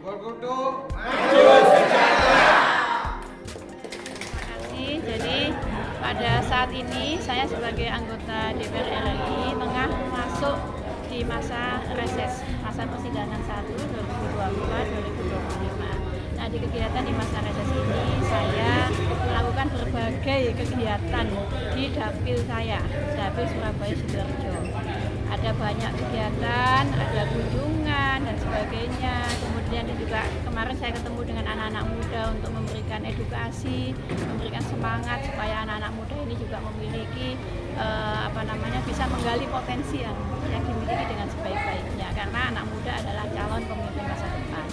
Golkudo maju sejahtera. Terima kasih. Jadi pada saat ini saya sebagai anggota DPR RI tengah masuk di masa reses, masa persidangan 1 2024-2025. Nah, di kegiatan di masa reses ini saya melakukan berbagai kegiatan di dapil saya, dapil Surabaya Sidoarjo. Ada banyak kegiatan, ada kunjungan dan sebagainya. Kemudian juga kemarin saya ketemu dengan anak-anak muda untuk memberikan edukasi, memberikan semangat supaya anak-anak muda ini juga memiliki bisa menggali potensi yang dimiliki dengan sebaik-baiknya. Karena anak muda adalah calon pemimpin masa depan.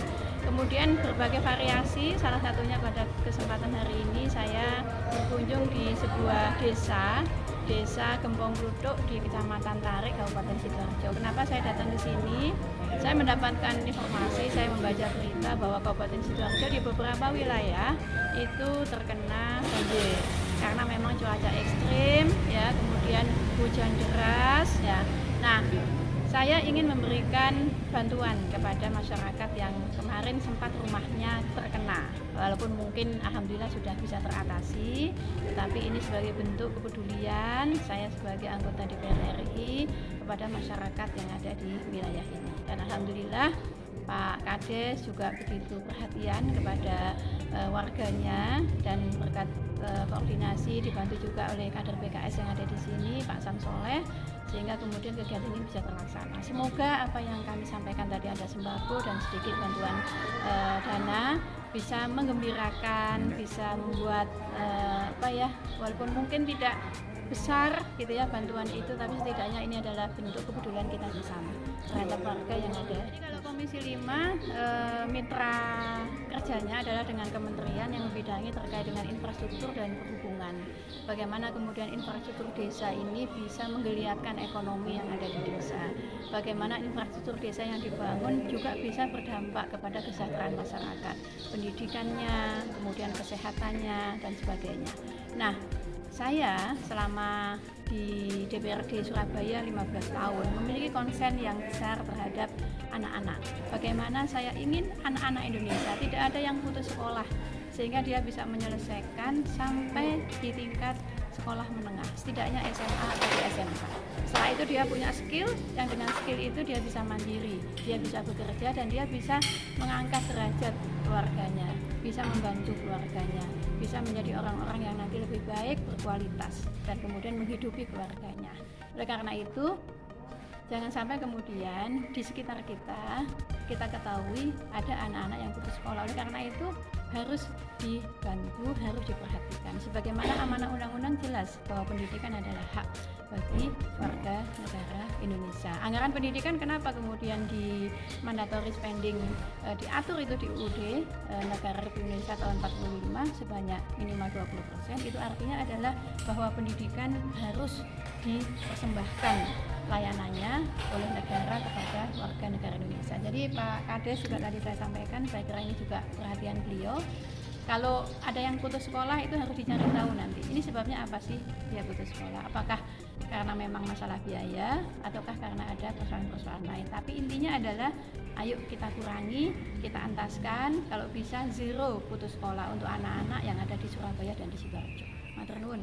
Kemudian berbagai variasi, salah satunya pada kesempatan hari ini saya berkunjung di sebuah desa Gempong Kluthuk di Kecamatan Tarik, Kabupaten Sidoarjo. Kenapa saya datang di sini? Saya mendapatkan informasi, saya membaca berita bahwa Kabupaten Sidoarjo di beberapa wilayah itu terkena banjir karena memang cuaca ekstrim, ya, kemudian hujan deras, ya. Nah, saya ingin memberikan bantuan kepada masyarakat yang kemarin sempat rumahnya terkena. Walaupun mungkin alhamdulillah sudah bisa teratasi, tetapi ini sebagai bentuk kepedulian saya sebagai anggota DPR RI kepada masyarakat yang ada di wilayah ini. Dan alhamdulillah Pak Kades juga begitu perhatian kepada warganya, dan berkat koordinasi dibantu juga oleh kader PKS yang ada di sini, Pak Samsoleh, sehingga kemudian kegiatan ini bisa terlaksana. Semoga apa yang kami sampaikan tadi, ada sembako dan sedikit bantuan dana, bisa menggembirakan, bisa membuat walaupun mungkin tidak besar gitu ya bantuan itu, tapi setidaknya ini adalah bentuk kepedulian kita bersama terhadap warga yang ada. Jadi kalau Komisi 5 mitra kerjanya adalah dengan kementerian yang membidangi terkait dengan infrastruktur dan perhubungan. Bagaimana kemudian infrastruktur desa ini bisa menggeliatkan ekonomi yang ada di desa. Bagaimana infrastruktur desa yang dibangun juga bisa berdampak kepada kesejahteraan masyarakat, pendidikannya, kemudian kesehatannya dan sebagainya. Nah, saya selama di DPRD Surabaya 15 tahun memiliki konsen yang besar terhadap anak-anak. Bagaimana saya ingin anak-anak Indonesia tidak ada yang putus sekolah, sehingga dia bisa menyelesaikan sampai di tingkat sekolah menengah, setidaknya SMA atau di SMK. Setelah itu dia punya skill, yang dengan skill itu dia bisa mandiri, dia bisa bekerja, dan dia bisa mengangkat derajat keluarganya, bisa membantu keluarganya, bisa menjadi orang-orang yang nanti lebih baik, berkualitas, dan kemudian menghidupi keluarganya. Oleh karena itu, jangan sampai kemudian di sekitar kita ketahui ada anak-anak yang putus sekolah. Oleh karena itu harus dibantu, harus diperhatikan. Sebagaimana amanah undang-undang jelas bahwa pendidikan adalah hak bagi warga negara Indonesia. Anggaran pendidikan kenapa kemudian di mandatory spending diatur itu di UUD Negara Republik Indonesia tahun 45 sebanyak minimal 20%. Itu artinya adalah bahwa pendidikan harus dipersembahkan layanannya oleh negara kepada warga negara Indonesia. Jadi Pak Kades juga tadi saya sampaikan, saya kira ini juga perhatian beliau. Kalau ada yang putus sekolah itu harus dicari tahu nanti. Ini sebabnya apa sih dia putus sekolah? Apakah karena memang masalah biaya ataukah karena ada persoalan-persoalan lain? Tapi intinya adalah ayo kita kurangi, kita antaskan, kalau bisa zero putus sekolah untuk anak-anak yang ada di Surabaya dan di Sidoarjo. Matur nuwun.